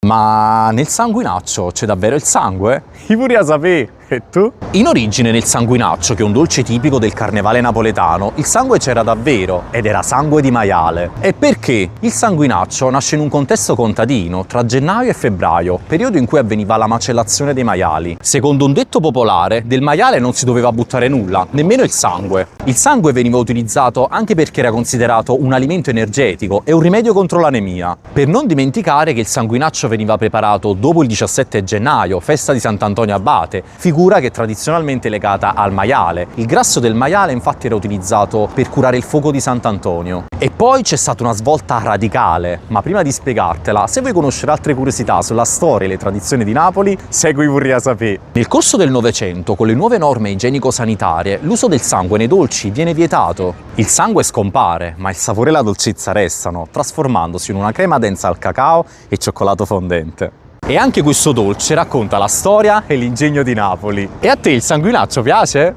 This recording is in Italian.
Ma nel sanguinaccio c'è davvero il sangue? Io pure a sapere. E tu? In origine nel sanguinaccio, che è un dolce tipico del carnevale napoletano, il sangue c'era davvero ed era sangue di maiale. E perché? Il sanguinaccio nasce in un contesto contadino tra gennaio e febbraio, periodo in cui avveniva la macellazione dei maiali. Secondo un detto popolare, del maiale non si doveva buttare nulla, nemmeno il sangue. Il sangue veniva utilizzato anche perché era considerato un alimento energetico e un rimedio contro l'anemia. Per non dimenticare che il sanguinaccio veniva preparato dopo il 17 gennaio, festa di Sant'Antonio Abate, figura che è tradizionalmente legata al maiale. Il grasso del maiale infatti era utilizzato per curare il fuoco di Sant'Antonio. E poi c'è stata una svolta radicale, ma prima di spiegartela, se vuoi conoscere altre curiosità sulla storia e le tradizioni di Napoli, segui pure a sapere. Nel corso del Novecento, con le nuove norme igienico-sanitarie, l'uso del sangue nei dolci viene vietato. Il sangue scompare, ma il sapore e la dolcezza restano, trasformandosi in una crema densa al cacao e cioccolato fondente. E anche questo dolce racconta la storia e l'ingegno di Napoli. E a te il sanguinaccio piace?